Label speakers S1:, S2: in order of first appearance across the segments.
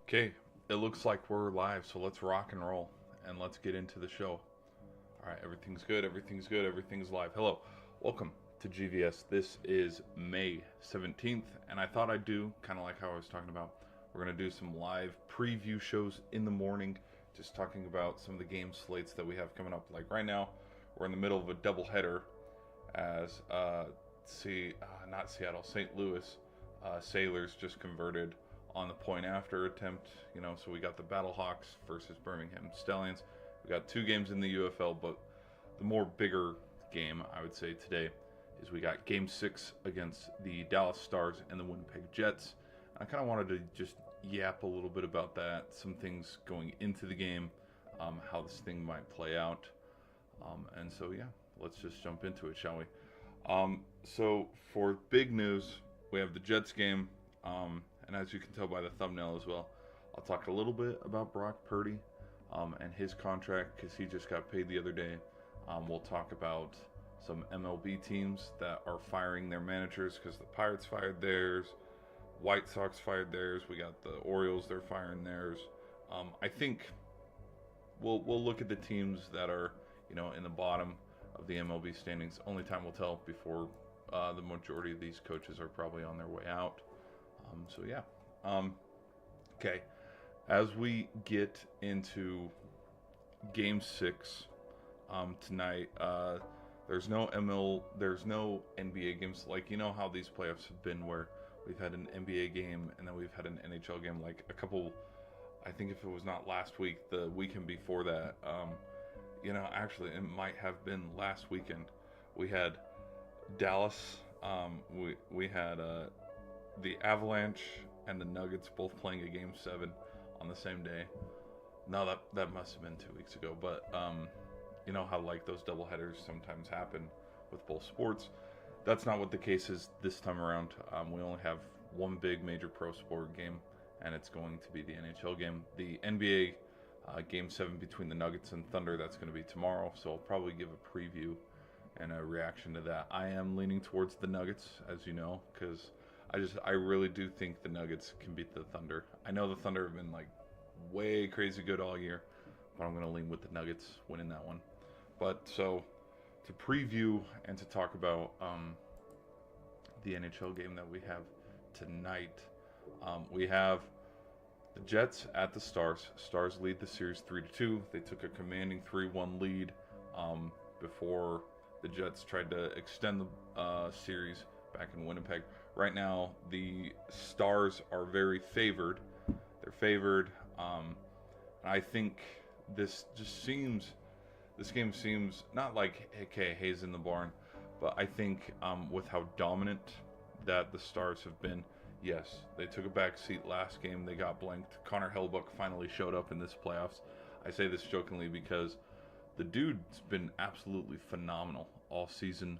S1: Okay, it looks like we're live, so let's rock and roll and let's get into the show. All right, everything's good, everything's good, everything's live. Hello, welcome to GVS. This is May 17th, and I thought I'd do kind of like how I was talking about. We're going to do some live preview shows in the morning, just talking about some of the game slates that we have coming up. Like right now, we're in the middle of a doubleheader as not Seattle, St. Louis Sailors just converted on the point after attempt, so we got the Battlehawks versus Birmingham Stallions. We got two games in the UFL, but the more bigger game, I would say, today is we got Game 6 against the Dallas Stars and the Winnipeg Jets. I kind of wanted to just yap a little bit about that, some things going into the game, how this thing might play out. And so, yeah, let's just jump into it, shall we? So for big news, we have the Jets game. And as you can tell by the thumbnail as well, I'll talk a little bit about Brock Purdy and his contract because he just got paid the other day. We'll talk about some MLB teams that are firing their managers because the Pirates fired theirs, White Sox fired theirs, we got the Orioles, they're firing theirs. I think we'll look at the teams that are in the bottom of the MLB standings. Only time will tell before the majority of these coaches are probably on their way out. So yeah. Okay. As we get into Game 6 tonight, there's no NBA games. Like, how these playoffs have been where we've had an NBA game and then we've had an NHL game. Like a couple, I think if it was not last week, the weekend before that, actually it might have been last weekend. We had Dallas, we had the Avalanche and the Nuggets both playing a Game 7 on the same day. No, that must have been 2 weeks ago. But you know how like those doubleheaders sometimes happen with both sports. That's not what the case is this time around. We only have one big major pro sport game, and it's going to be the NHL game. The NBA Game 7 between the Nuggets and Thunder, that's going to be tomorrow. So I'll probably give a preview and a reaction to that. I am leaning towards the Nuggets, as you know, because I really do think the Nuggets can beat the Thunder. I know the Thunder have been like way crazy good all year, but I'm going to lean with the Nuggets winning that one. But so to preview and to talk about the NHL game that we have tonight, we have the Jets at the Stars. Stars lead the series 3-2. They took a commanding 3-1 lead before the Jets tried to extend the series back in Winnipeg. Right now, the Stars are very favored. They're favored. I think this game seems not like, okay, Hayes in the barn, but I think with how dominant that the Stars have been, yes, they took a back seat last game. They got blanked. Connor Hellebuyck finally showed up in this playoffs. I say this jokingly because the dude's been absolutely phenomenal all season.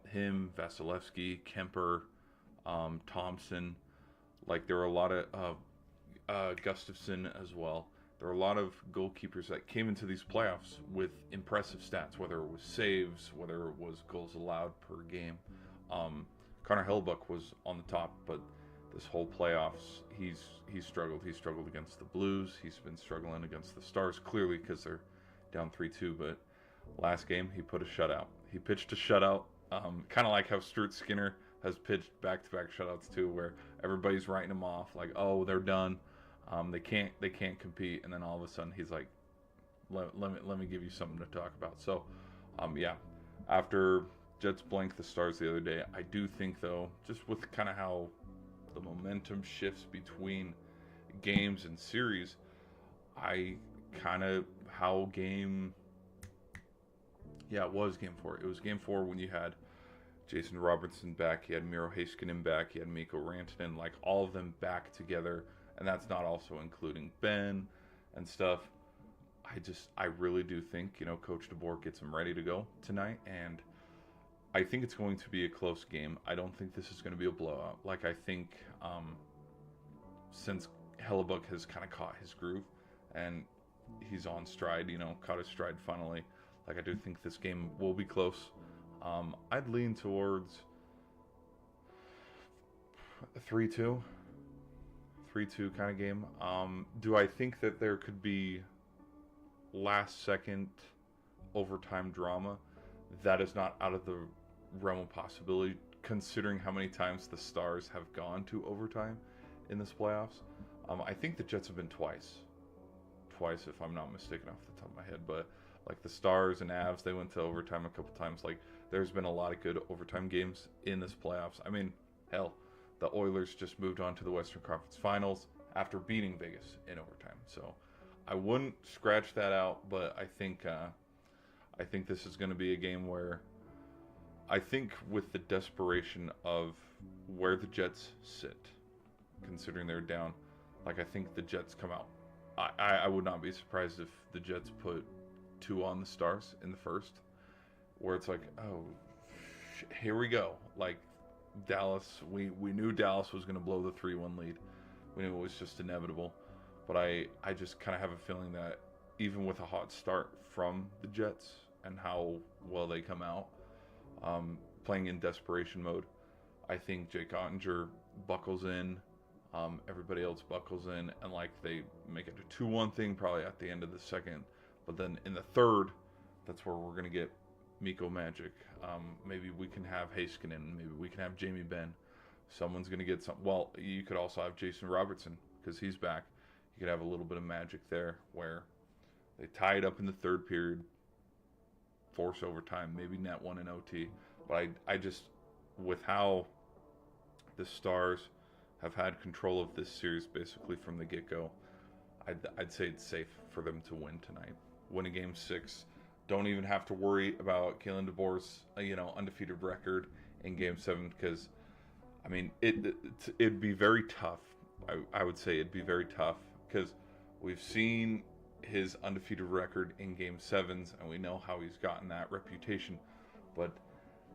S1: Him, Vasilevsky, Kemper, Thompson, like there were a lot of Gustafson as well. There are a lot of goalkeepers that came into these playoffs with impressive stats, whether it was saves, whether it was goals allowed per game. Connor Hellebuyck was on the top, but this whole playoffs, he's struggled. He struggled against the Blues. He's been struggling against the Stars, clearly because they're down 3-2. But last game, he put a shutout. He pitched a shutout, kind of like how Stuart Skinner has pitched back-to-back shutouts too, where everybody's writing him off, like, oh, they're done. They can't compete, and then all of a sudden he's like, let me give you something to talk about. So, yeah, after Jets blanked the Stars the other day, I do think though, just with kind of how the momentum shifts between games and series, it was Game 4. It was Game 4 when you had Jason Robertson back, you had Miro Heiskanen back, you had Mikko Rantanen, like all of them back together. And that's not also including Ben and stuff. I really do think, Coach DeBoer gets him ready to go tonight. And I think it's going to be a close game. I don't think this is going to be a blowout. Like, I think since Hellebuyck has kind of caught his groove and he's on stride, caught his stride finally. Like, I do think this game will be close. I'd lean towards 3-2. 3-2 kind of game. Do I think that there could be last second overtime drama? That is not out of the realm of possibility, considering how many times the Stars have gone to overtime in this playoffs. I think the Jets have been twice, if I'm not mistaken off the top of my head. But like the Stars and Avs, they went to overtime a couple times. Like there's been a lot of good overtime games in this playoffs. I mean, hell, the Oilers just moved on to the Western Conference Finals after beating Vegas in overtime. So I wouldn't scratch that out, but I think this is going to be a game where I think with the desperation of where the Jets sit, considering they're down, like I think the Jets come out. I would not be surprised if the Jets put 2 on the Stars in the first, where it's like, oh, here we go. Like Dallas, we knew Dallas was going to blow the 3-1 lead. We knew it was just inevitable. But I just kind of have a feeling that even with a hot start from the Jets and how well they come out, playing in desperation mode, I think Jake Ottinger buckles in, everybody else buckles in, and like they make it a 2-1 thing probably at the end of the second. But then in the third, that's where we're going to get Mikko Magic. Maybe we can have Heiskanen. Maybe we can have Jamie Benn. Someone's going to get some. Well, you could also have Jason Robertson because he's back. You could have a little bit of magic there where they tie it up in the third period, force overtime, maybe net one in OT. But I just, with how the Stars have had control of this series basically from the get-go, I'd say it's safe for them to win tonight. Win a game 6. Don't even have to worry about Kalen DeBoer's undefeated record in game 7 because, I mean, it'd be very tough. I would say it'd be very tough because we've seen his undefeated record in game 7s and we know how he's gotten that reputation. But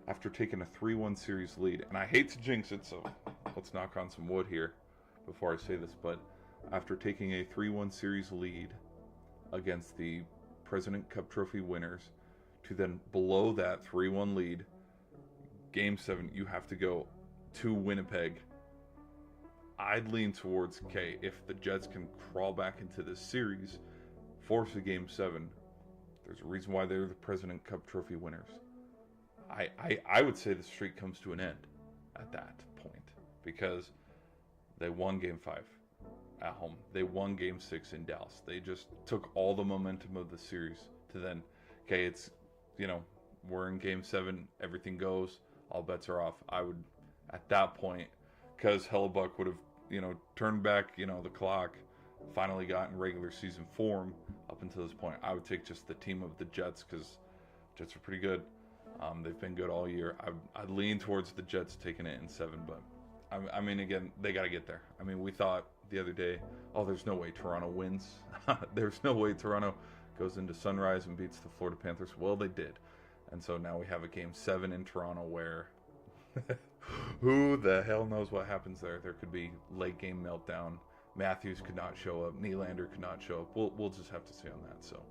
S1: after taking a 3-1 series lead, and I hate to jinx it, so let's knock on some wood here before I say this, but after taking a 3-1 series lead against the President Cup Trophy winners to then below that 3-1 lead, game 7, you have to go to Winnipeg. I'd lean towards, okay, if the Jets can crawl back into this series, force a game 7, there's a reason why they're the President Cup Trophy winners. I would say the streak comes to an end at that point because they won game 5 at home. They won game 6 in Dallas. They just took all the momentum of the series to then, okay, it's, we're in game 7, everything goes, all bets are off. I would, at that point, because Hellebuck would have, turned back, the clock, finally gotten regular season form up until this point, I would take just the team of the Jets because Jets are pretty good. They've been good all year. I'd lean towards the Jets taking it in 7, but I mean, again, they got to get there. I mean, we thought the other day, oh, there's no way Toronto wins. There's no way Toronto goes into Sunrise and beats the Florida Panthers. Well, they did. And so now we have a game 7 in Toronto where who the hell knows what happens there. There could be late game meltdown. Matthews could not show up. Nylander could not show up. We'll just have to see on that. So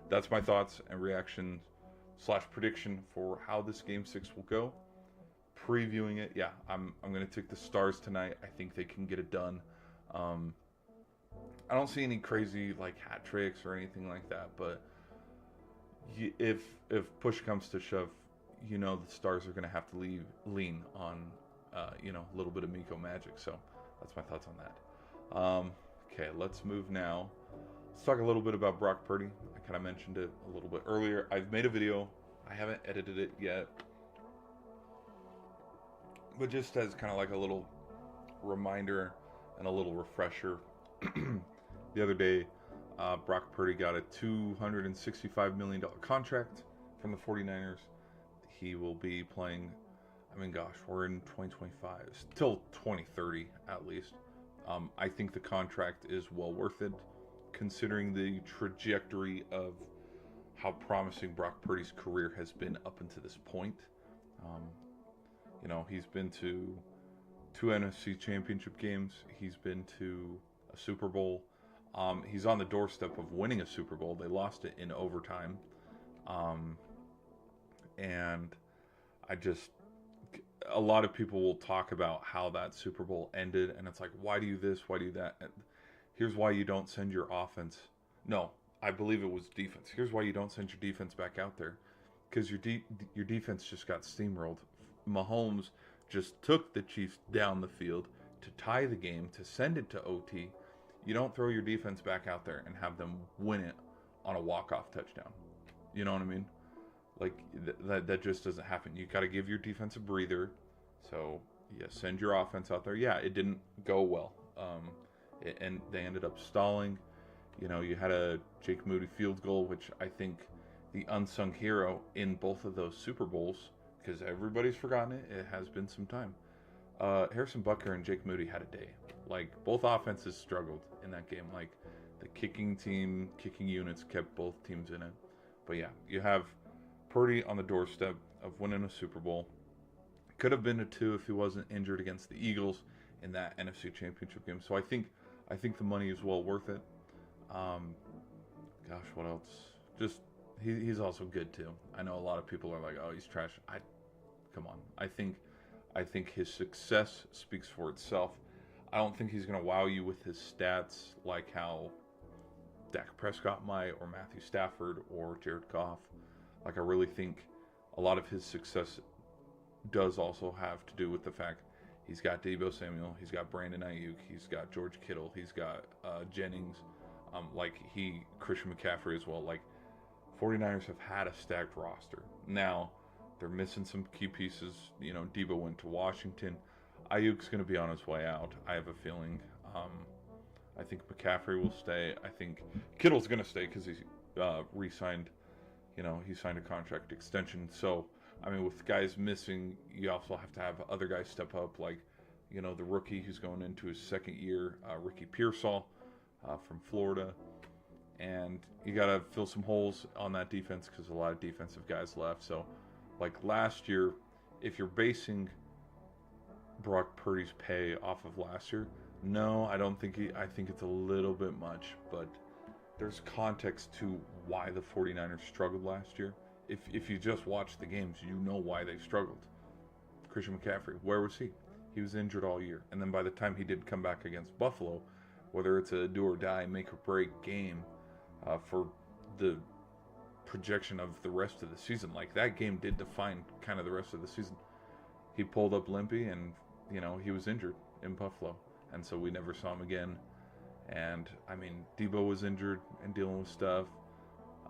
S1: that's my thoughts and reactions / prediction for how this game 6 will go. Previewing it, yeah, I'm going to take the Stars tonight. I think they can get it done. I don't see any crazy like hat tricks or anything like that, but if push comes to shove, the Stars are going to have to lean on a little bit of Mikko Magic. So that's my thoughts on that. Okay, let's move now. Let's talk a little bit about Brock Purdy. I kind of mentioned it a little bit earlier. I've made a video. I haven't edited it yet. But just as kind of like a little reminder and a little refresher, the other day, Brock Purdy got a $265 million contract from the 49ers. He will be playing, we're in 2025, till 2030 at least. I think the contract is well worth it, considering the trajectory of how promising Brock Purdy's career has been up until this point. He's been to 2 NFC championship games. He's been to a Super Bowl. He's on the doorstep of winning a Super Bowl. They lost it in overtime. And a lot of people will talk about how that Super Bowl ended, and it's like, why do you this? Why do you that? And here's why you don't send your offense. No, I believe it was defense. Here's why you don't send your defense back out there, because your defense just got steamrolled. Mahomes just took the Chiefs down the field to tie the game, to send it to OT. You don't throw your defense back out there and have them win it on a walk-off touchdown. You know what I mean? Like, that just doesn't happen. You got to give your defense a breather. So, yeah, send your offense out there. Yeah, it didn't go well. And they ended up stalling. You know, you had a Jake Moody field goal, which I think the unsung hero in both of those Super Bowls, because everybody's forgotten it. It has been some time. Harrison Butker and Jake Moody had a day. Like, both offenses struggled in that game. Like, the kicking units kept both teams in it. But yeah, you have Purdy on the doorstep of winning a Super Bowl. Could have been a 2 if he wasn't injured against the Eagles in that NFC Championship game. So I think the money is well worth it. Gosh, what else? Just he's also good too. I know a lot of people are like, oh, he's trash. Come on. I think his success speaks for itself. I don't think he's going to wow you with his stats like how Dak Prescott might, or Matthew Stafford, or Jared Goff. Like, I really think a lot of his success does also have to do with the fact he's got Deebo Samuel, he's got Brandon Ayuk, he's got George Kittle, he's got Jennings, Christian McCaffrey as well. Like, 49ers have had a stacked roster. Now, they're missing some key pieces. You know, Deebo went to Washington. Ayuk's going to be on his way out, I have a feeling. I think McCaffrey will stay. I think Kittle's going to stay because he's re-signed. You know, he signed a contract extension. So, I mean, with guys missing, you also have to have other guys step up. Like, you know, the rookie who's going into his second year, Ricky Pearsall from Florida. And you got to fill some holes on that defense because a lot of defensive guys left. So, like last year, if you're basing Brock Purdy's pay off of last year, no, I don't think I think it's a little bit much, but there's context to why the 49ers struggled last year. If you just watch the games, you know why they struggled. Christian McCaffrey, where was he? He was injured all year. And then by the time he did come back against Buffalo, whether it's a do or die, make or break game for the projection of the rest of the season, like that game did define kind of the rest of the season. He pulled up limpy and, you know, he was injured in Buffalo. And so we never saw him again. And, I mean, Deebo was injured and dealing with stuff.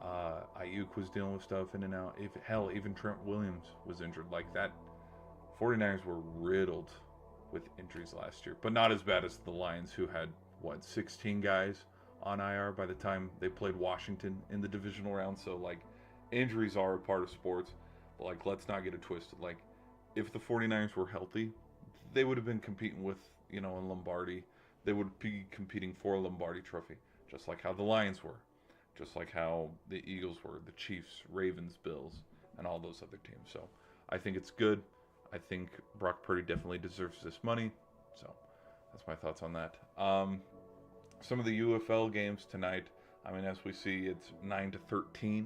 S1: Ayuk was dealing with stuff in and out. Even Trent Williams was injured. Like, that 49ers were riddled with injuries last year. But not as bad as the Lions, who had, 16 guys on IR by the time they played Washington in the divisional round. So, like, injuries are a part of sports. But, like, let's not get it twisted. Like, if the 49ers were healthy, they would have been competing with, you know, in Lombardi. They would be competing for a Lombardi trophy, just like how the Lions were, just like how the Eagles were, the Chiefs, Ravens, Bills, and all those other teams. So I think it's good. I think Brock Purdy definitely deserves this money. So that's my thoughts on that. Some of the UFL games tonight, I mean, as we see, it's 9-13.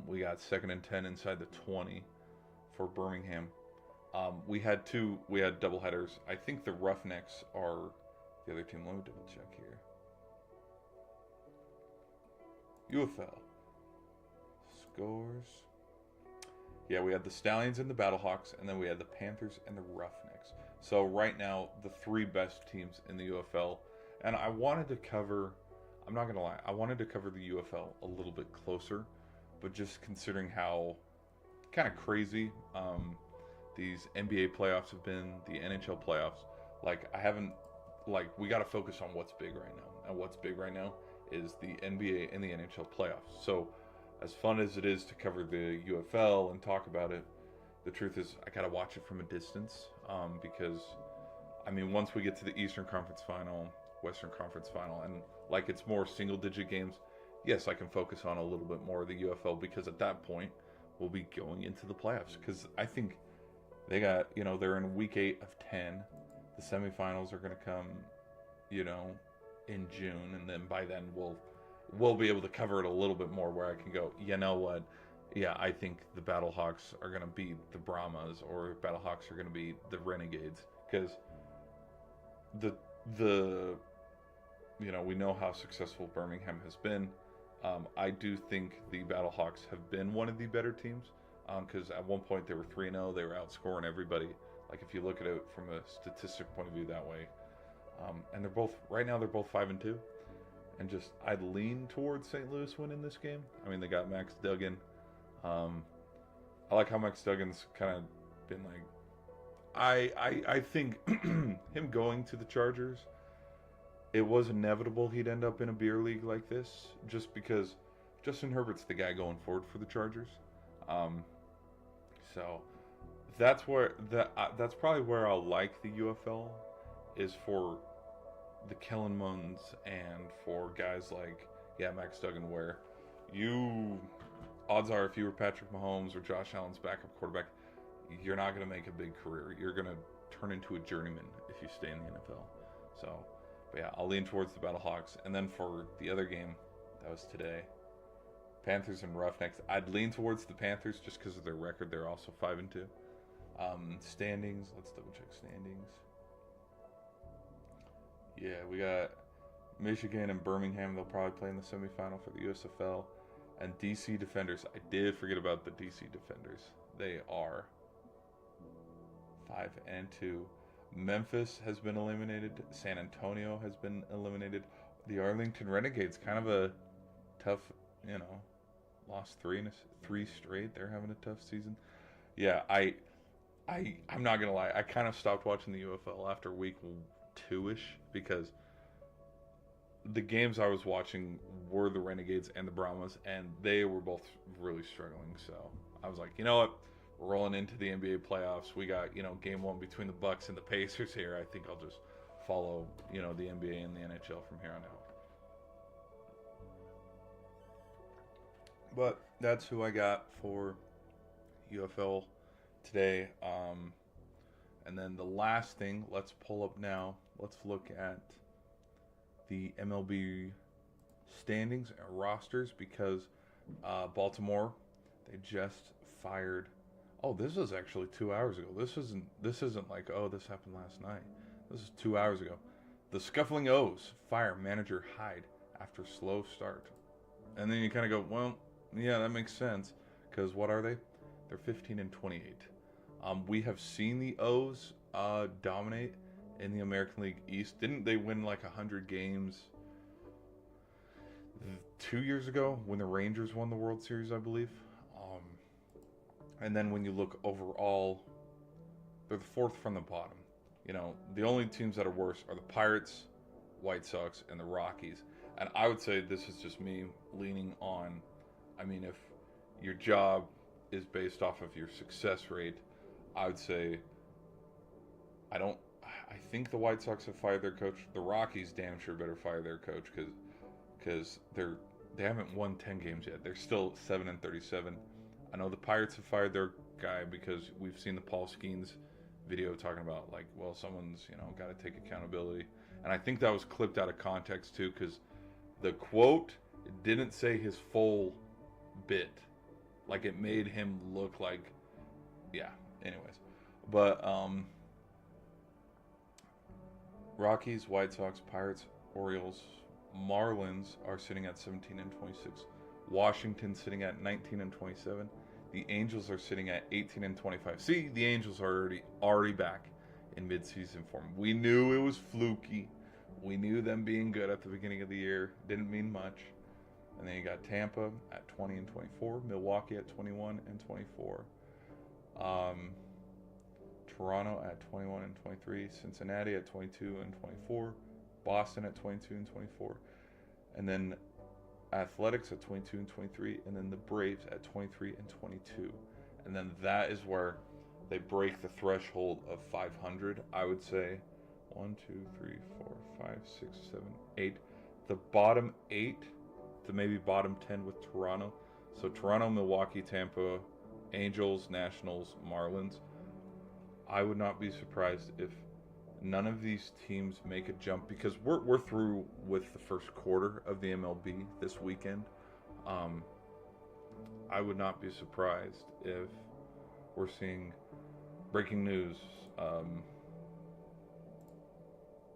S1: We got 2nd and 10 inside the 20 for Birmingham. We had doubleheaders. I think the Roughnecks are the other team. Let me double check here. UFL scores. Yeah, we had the Stallions and the Battlehawks, and then we had the Panthers and the Roughnecks. So right now, the 3 best teams in the UFL. And I wanted to cover, I'm not going to lie, I wanted to cover the UFL a little bit closer. But just considering how kind of crazy these NBA playoffs have been, the NHL playoffs, we got to focus on what's big right now. And what's big right now is the NBA and the NHL playoffs. So as fun as it is to cover the UFL and talk about it, the truth is I got to watch it from a distance because, I mean, once we get to the Eastern Conference Final, Western Conference Final, and like it's more single-digit games, yes, I can focus on a little bit more of the UFL because at that point we'll be going into the playoffs. Because I think they got, you know, they're in week 8 of 10. The semifinals are going to come, you know, in June, and then by then we'll be able to cover it a little bit more where I can go, you know what, yeah, I think the Battlehawks are going to beat the Brahmas, or Battlehawks are going to beat the Renegades, because the the we know how successful Birmingham has been. I do think the Battlehawks have been one of the better teams, because at one point they were 3-0, they were outscoring everybody. Like if you look at it from a statistic point of view that way, and they're both right now they're both 5-2, and just I'd lean towards St. Louis winning this game. I mean they got Max Duggan. I like how Max Duggan's kind of been like. I think him going to the Chargers, it was inevitable he'd end up in a beer league like this, just because Justin Herbert's the guy going forward for the Chargers. So that's that's probably where I'll like the UFL, is for the Kellen Munds and for guys like Max Duggan, where odds are if you were Patrick Mahomes or Josh Allen's backup quarterback, you're not going to make a big career. You're going to turn into a journeyman if you stay in the NFL. So, but yeah, I'll lean towards the Battlehawks. And then for the other game, that was today, Panthers and Roughnecks, I'd lean towards the Panthers just because of their record. They're also 5-2. Standings, let's double check standings. Yeah, we got Michigan and Birmingham. They'll probably play in the semifinal for the USFL. And DC Defenders. I did forget about the DC Defenders. They are 5-2. Memphis has been eliminated. San Antonio has been eliminated. The Arlington Renegades, kind of a tough, lost three straight. They're having a tough season. Yeah, I'm not gonna lie. I kind of stopped watching the UFL after week 2-ish, because the games I was watching were the Renegades and the Brahmas, and they were both really struggling. So I was like, you know what? We're rolling into the NBA playoffs. We got, game one between the Bucks and the Pacers here. I think I'll just follow, the NBA and the NHL from here on out. But that's who I got for UFL today. And then the last thing, let's pull up now. Let's look at the MLB standings and rosters, because Baltimore, they just fired. Oh, this was actually 2 hours ago. This isn't like, oh, this happened last night. This is 2 hours ago. The Scuffling O's fire manager Hyde after slow start. And then you kind of go, well, yeah, that makes sense, because what are they? They're 15-28. We have seen the O's dominate in the American League East. Didn't they win like 100 games 2 years ago when the Rangers won the World Series, I believe? And then when you look overall, they're the fourth from the bottom. The only teams that are worse are the Pirates, White Sox, and the Rockies. And I would say this is just me leaning on, if your job is based off of your success rate, I would say I think the White Sox have fired their coach. The Rockies damn sure better fire their coach, because they haven't won 10 games yet. They're still 7-37. I know the Pirates have fired their guy because we've seen the Paul Skeens video talking about, like, well, someone's, got to take accountability. And I think that was clipped out of context, too, because the quote didn't say his full bit. Like, it made him look like, yeah, anyways. But, Rockies, White Sox, Pirates, Orioles, Marlins are sitting at 17-26. Washington sitting at 19-27. The Angels are sitting at 18-25. See, the Angels are already back in midseason form. We knew it was fluky. We knew them being good at the beginning of the year didn't mean much. And then you got Tampa at 20-24, Milwaukee at 21-24, Toronto at 21-23, Cincinnati at 22-24, Boston at 22-24, and then Athletics at 22-23, and then the Braves at 23-22. And then that is where they break the threshold of 500, I would say. 1, 2, 3, 4, 5, 6, 7, 8. The bottom 8 to maybe bottom 10 with Toronto. So Toronto, Milwaukee, Tampa, Angels, Nationals, Marlins. I would not be surprised if none of these teams make a jump, because we're through with the first quarter of the MLB this weekend. I would not be surprised if we're seeing breaking news.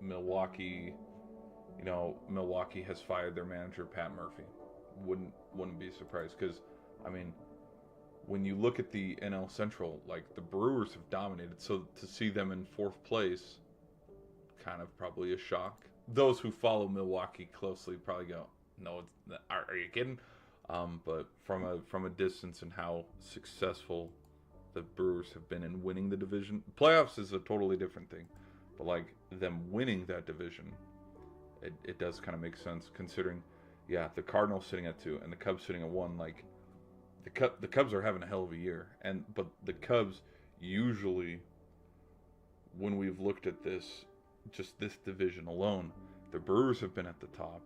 S1: Milwaukee, Milwaukee has fired their manager Pat Murphy. Wouldn't be surprised because, I mean, when you look at the NL Central, like the Brewers have dominated. So to see them in fourth place, kind of probably a shock. Those who follow Milwaukee closely probably go, "No, are you kidding?" But from a distance and how successful the Brewers have been in winning the division, playoffs is a totally different thing. But like them winning that division, it does kind of make sense considering, yeah, the Cardinals sitting at 2 and the Cubs sitting at 1. Like the Cubs are having a hell of a year, but the Cubs usually, when we've looked at this, just this division alone, the Brewers have been at the top.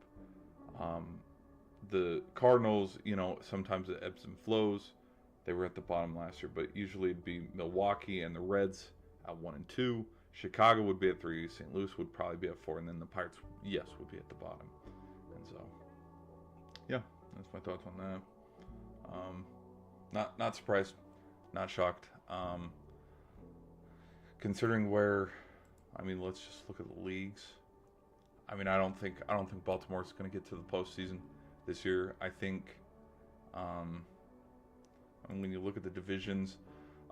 S1: The Cardinals, sometimes it ebbs and flows. They were at the bottom last year, but usually it'd be Milwaukee and the Reds at 1 and 2. Chicago would be at 3. St. Louis would probably be at 4, and then the Pirates, yes, would be at the bottom. And so, yeah, that's my thoughts on that. Not surprised, not shocked. Considering where, let's just look at the leagues. I don't think Baltimore's going to get to the postseason this year. I think, when you look at the divisions,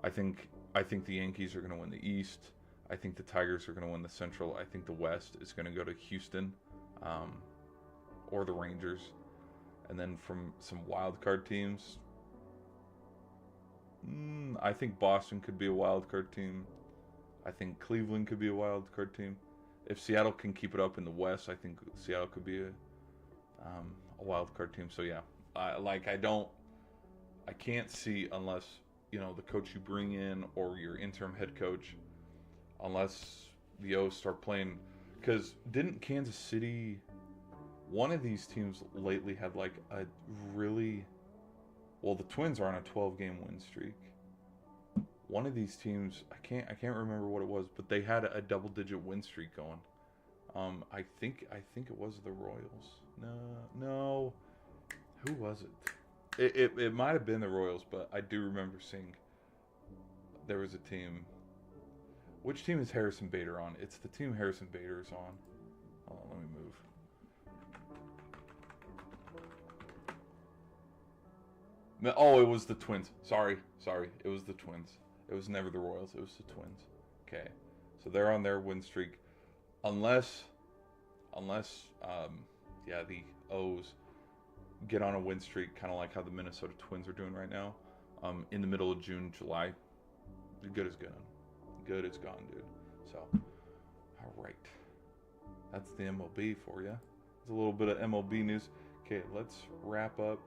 S1: I think the Yankees are going to win the East. I think the Tigers are going to win the Central. I think the West is going to go to Houston, or the Rangers. And then from some wild card teams, I think Boston could be a wild card team. I think Cleveland could be a wild card team. If Seattle can keep it up in the West, I think Seattle could be a wild card team. So yeah, I can't see unless the coach you bring in or your interim head coach, unless the O's start playing. Because didn't Kansas City, one of these teams lately had like a really, well, the Twins are on a 12-game win streak. One of these teams, I can't remember what it was, but they had a double-digit win streak going. I think it was the Royals. No, who was it? It might have been the Royals, but I do remember seeing there was a team. Which team is Harrison Bader on? It's the team Harrison Bader is on. Hold on, let me move. Oh, it was the Twins. Sorry. It was the Twins. It was never the Royals. It was the Twins. Okay. So they're on their win streak. Unless the O's get on a win streak, kind of like how the Minnesota Twins are doing right now, in the middle of June, July, good is gone. Good is gone, dude. So, all right. That's the MLB for you. It's a little bit of MLB news. Okay, let's wrap up.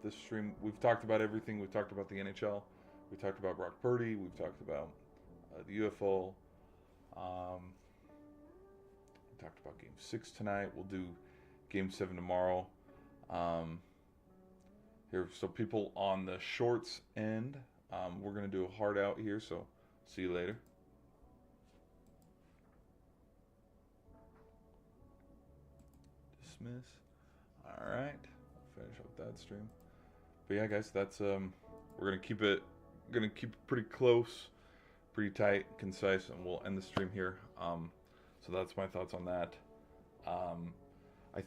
S1: This stream. We've talked about everything. We've talked about the NHL. We talked about Brock Purdy. We've talked about the UFO. We talked about Game 6 tonight. We'll do Game 7 tomorrow. So people on the shorts end, we're going to do a hard out here. So see you later. Dismiss. All right. Finish up that stream. But yeah, guys, that's we're gonna keep it pretty close, pretty tight, concise, and we'll end the stream here. So that's my thoughts on that. I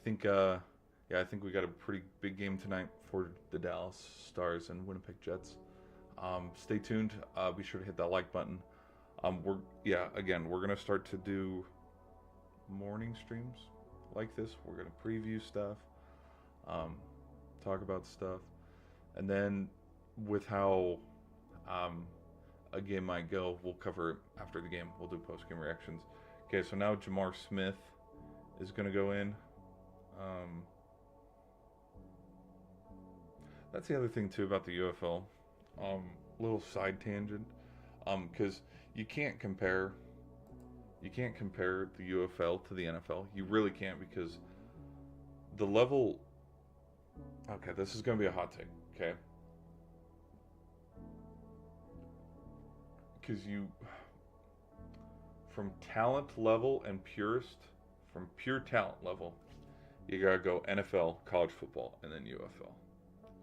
S1: think we got a pretty big game tonight for the Dallas Stars and Winnipeg Jets. Stay tuned. Be sure to hit that like button. We're gonna start to do morning streams like this. We're gonna preview stuff. Talk about stuff, and then with how a game might go, we'll cover it after the game. We'll do post-game reactions. Okay, so now Jamar Smith is going to go in. That's the other thing too about the UFL. Little side tangent, because you can't compare the UFL to the NFL. You really can't, because the level. Okay, this is going to be a hot take, okay? Because from talent level and from pure talent level, you got to go NFL, college football, and then UFL.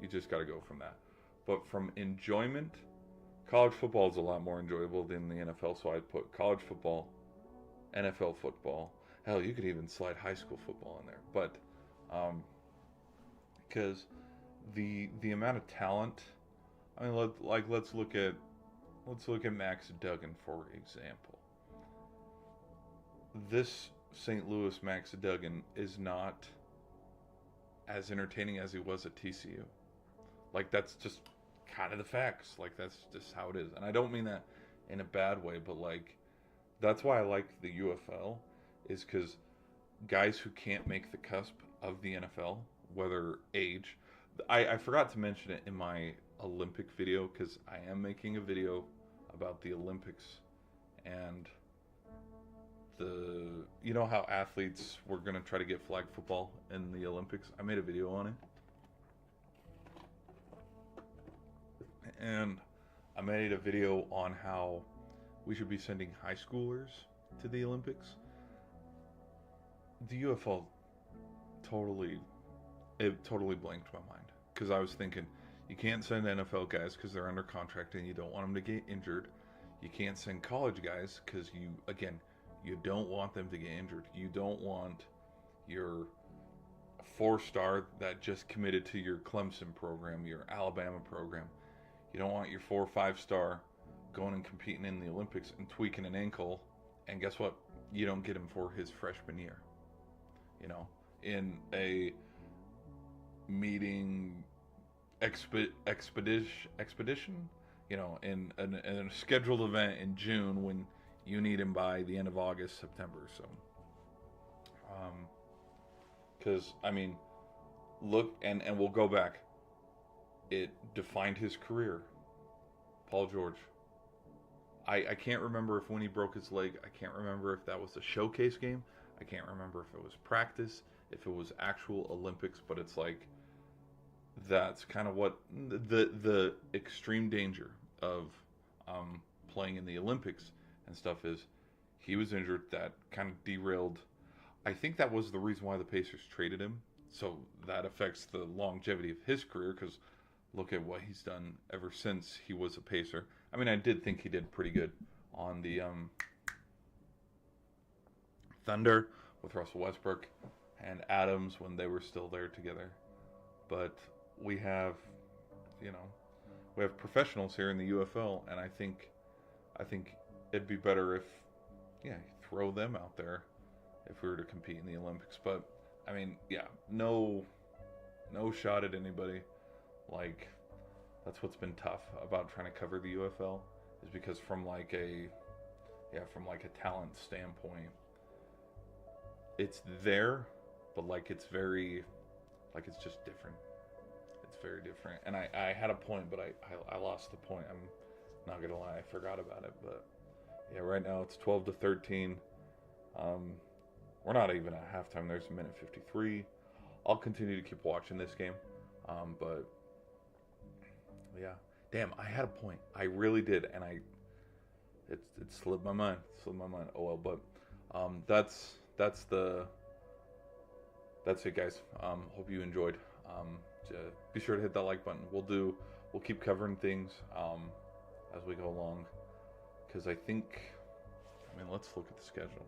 S1: You just got to go from that. But from enjoyment, college football is a lot more enjoyable than the NFL. So I'd put college football, NFL football. Hell, you could even slide high school football in there. But because the amount of talent, I mean, let's look at Max Duggan for example. This St. Louis Max Duggan is not as entertaining as he was at TCU. Like, that's just kind of the facts. Like, that's just how it is. And I don't mean that in a bad way, but like, that's why I like the UFL, is because guys who can't make the cusp of the NFL, whether age, I forgot to mention it in my Olympic video, because I am making a video about the Olympics and you know how athletes were going to try to get flag football in the Olympics? I made a video on it. And I made a video on how we should be sending high schoolers to the Olympics. The UFL totally blanked my mind, because I was thinking, you can't send NFL guys because they're under contract and you don't want them to get injured. You can't send college guys because you don't want them to get injured. You don't want your 4-star that just committed to your Clemson program, your Alabama program. You don't want your 4 or 5-star going and competing in the Olympics and tweaking an ankle, and guess what? You don't get him for his freshman year. You know, in a meeting expedition, you know, in a scheduled event in June when you need him by the end of August, September. So, because I mean, look, and we'll go back. It defined his career. Paul George. I can't remember if when he broke his leg, I can't remember if that was a showcase game. I can't remember if it was practice, if it was actual Olympics, but it's like, that's kind of what the extreme danger of playing in the Olympics and stuff is. He was injured. That kind of derailed. I think that was the reason why the Pacers traded him. So that affects the longevity of his career, because look at what he's done ever since he was a Pacer. I mean, I did think he did pretty good on the Thunder with Russell Westbrook and Adams when they were still there together. But we have professionals here in the UFL, and I think it'd be better if you throw them out there if we were to compete in the Olympics. But I mean, no shot at anybody. Like, that's what's been tough about trying to cover the UFL, is because from like a talent standpoint, it's there, but like it's very, like it's just different. It's very different. And I had a point, but I lost the point. I'm not gonna lie, I forgot about it. But yeah, right now it's 12-13. We're not even at halftime. There's a minute 53. I'll continue to keep watching this game. But yeah, damn, I had a point. I really did, and it slipped my mind. Oh well, but that's it, guys. Hope you enjoyed. Be sure to hit that like button. We'll keep covering things as we go along, because let's look at the schedule.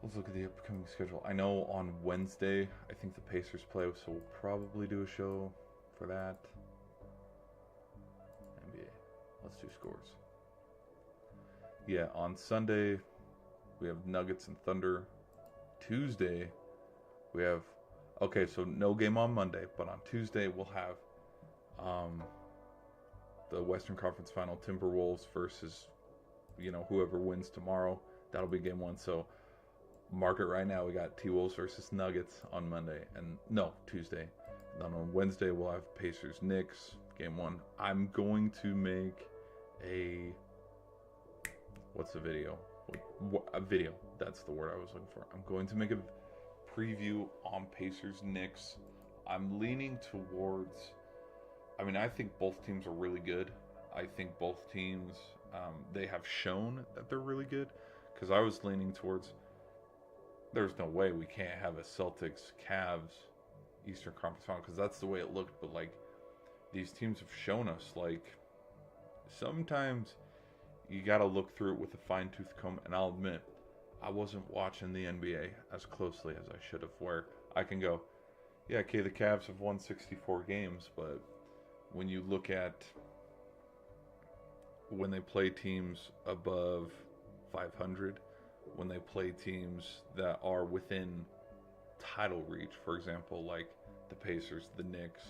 S1: Let's look at the upcoming schedule. I know on Wednesday, I think the Pacers play, so we'll probably do a show for that. NBA. Let's do scores. Yeah, on Sunday, we have Nuggets and Thunder. Tuesday, we have... Okay, so no game on Monday, but on Tuesday, we'll have the Western Conference Final, Timberwolves versus, whoever wins tomorrow. That'll be game 1, so... Mark it right now. We got T-Wolves versus Nuggets on Tuesday. Then on Wednesday, we'll have Pacers Knicks, game 1. I'm going to make what's the video? A video. That's the word I was looking for. I'm going to make a preview on Pacers Knicks. I'm leaning towards, I think both teams are really good. I think both teams, they have shown that they're really good, because I was leaning towards, there's no way we can't have a Celtics-Cavs Eastern Conference Final because that's the way it looked. But like these teams have shown us, like sometimes you got to look through it with a fine-tooth comb. And I'll admit, I wasn't watching the NBA as closely as I should have. Where I can go, yeah, okay, the Cavs have won 64 games, but when you look at when they play teams above 500, when they play teams that are within title reach, for example, like the Pacers, the Knicks,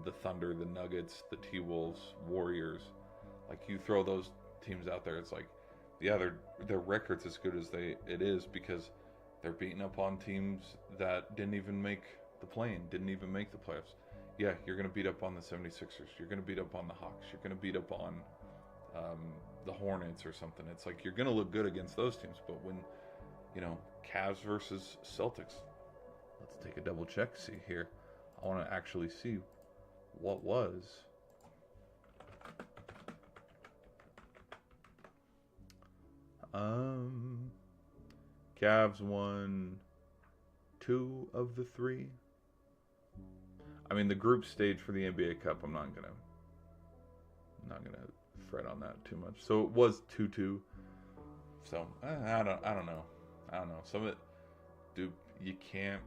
S1: the Thunder, the Nuggets, the T-Wolves, Warriors, like you throw those teams out there, it's like, yeah, their record's as good as it is because they're beating up on teams that didn't even make the play-in, didn't even make the playoffs. Yeah, you're going to beat up on the 76ers. You're going to beat up on the Hawks. You're going to beat up on the Hornets or something. It's like you're going to look good against those teams. But when, Cavs versus Celtics, let's take a double check, see here. I want to actually see what was. Cavs won 2 of the 3. I mean, the group stage for the NBA Cup, I'm not gonna fret on that too much. So it was 2-2. So I don't know. Some of it, dude, you can't.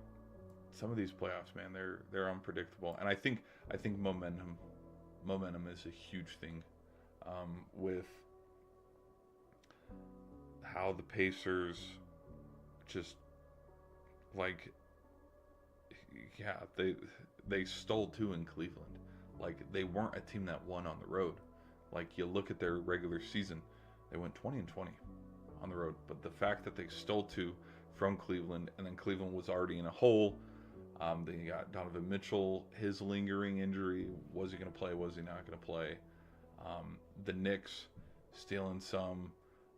S1: Some of these playoffs, man, they're unpredictable, and I think momentum is a huge thing with how the Pacers just like, yeah, they stole 2 in Cleveland. Like, they weren't a team that won on the road. Like, you look at their regular season, they went 20-20 on the road. But the fact that they stole 2 from Cleveland, and then Cleveland was already in a hole. Then you got Donovan Mitchell, his lingering injury. Was he going to play? Was he not going to play? The Knicks stealing some,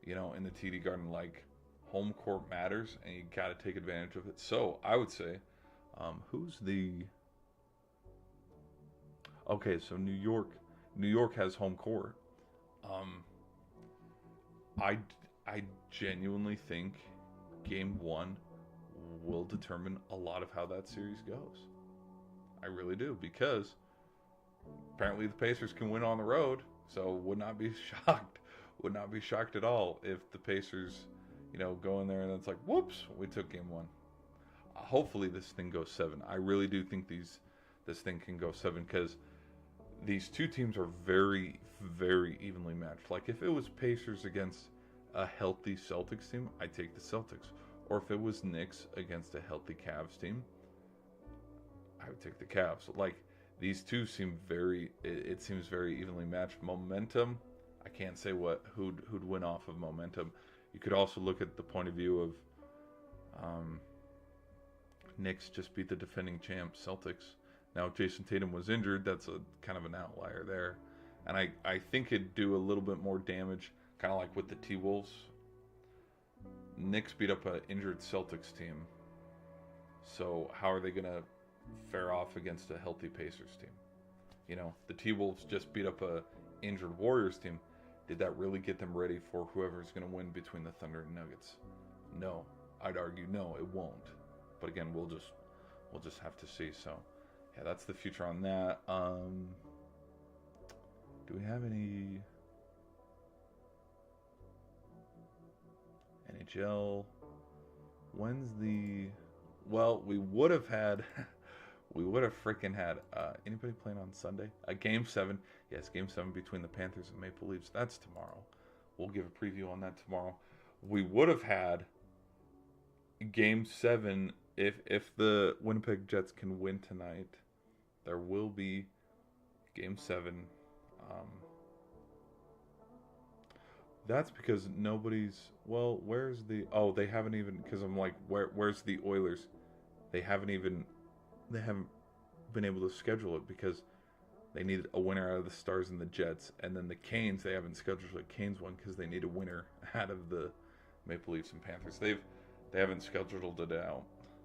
S1: in the TD Garden. Like, home court matters, and you got to take advantage of it. So I would say, who's the... Okay, so New York has home court. I genuinely think Game 1 will determine a lot of how that series goes. I really do, because apparently the Pacers can win on the road, so would not be shocked at all if the Pacers, go in there and it's like, whoops, we took Game 1. Hopefully this thing goes 7. I really do think this thing can go 7, because these two teams are very, very evenly matched. Like, if it was Pacers against a healthy Celtics team, I'd take the Celtics. Or if it was Knicks against a healthy Cavs team, I would take the Cavs. Like, these two seem it seems very evenly matched. Momentum, I can't say who'd win off of momentum. You could also look at the point of view of Knicks just beat the defending champ Celtics. Now, if Jason Tatum was injured, that's a kind of an outlier there. And I think it'd do a little bit more damage, kind of like with the T-Wolves. Knicks beat up an injured Celtics team. So how are they going to fare off against a healthy Pacers team? The T-Wolves just beat up a injured Warriors team. Did that really get them ready for whoever's going to win between the Thunder and Nuggets? No. I'd argue no, it won't. But again, we'll just have to see. So, yeah, that's the future on that. Do we have any NHL? When's the... Well, we would have freaking had anybody playing on Sunday? Game 7. Yes, Game 7 between the Panthers and Maple Leafs. That's tomorrow. We'll give a preview on that tomorrow. We would have had Game 7 if the Winnipeg Jets can win tonight. There will be Game 7. That's because nobody's... Well, where's the... Oh, they haven't even... Because I'm like, where's the Oilers? They haven't been able to schedule it because they need a winner out of the Stars and the Jets. And then the Canes, they haven't scheduled a Canes one because they need a winner out of the Maple Leafs and Panthers. They haven't scheduled it out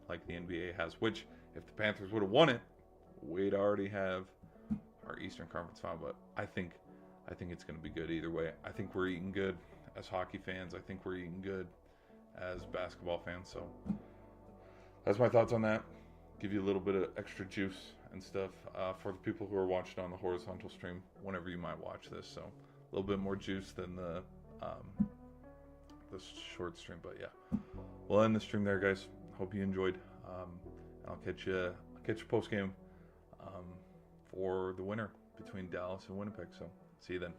S1: like the NBA has, which if the Panthers would have won it, we'd already have our Eastern Conference final. But I think it's going to be good either way. I think we're eating good as hockey fans. I think we're eating good as basketball fans. So that's my thoughts on that. give you a little bit of extra juice and stuff for the people who are watching on the horizontal stream whenever you might watch this. So a little bit more juice than the short stream, but yeah, we'll end the stream there, guys. Hope you enjoyed. I'll catch you post game for the winner between Dallas and Winnipeg. So see you then.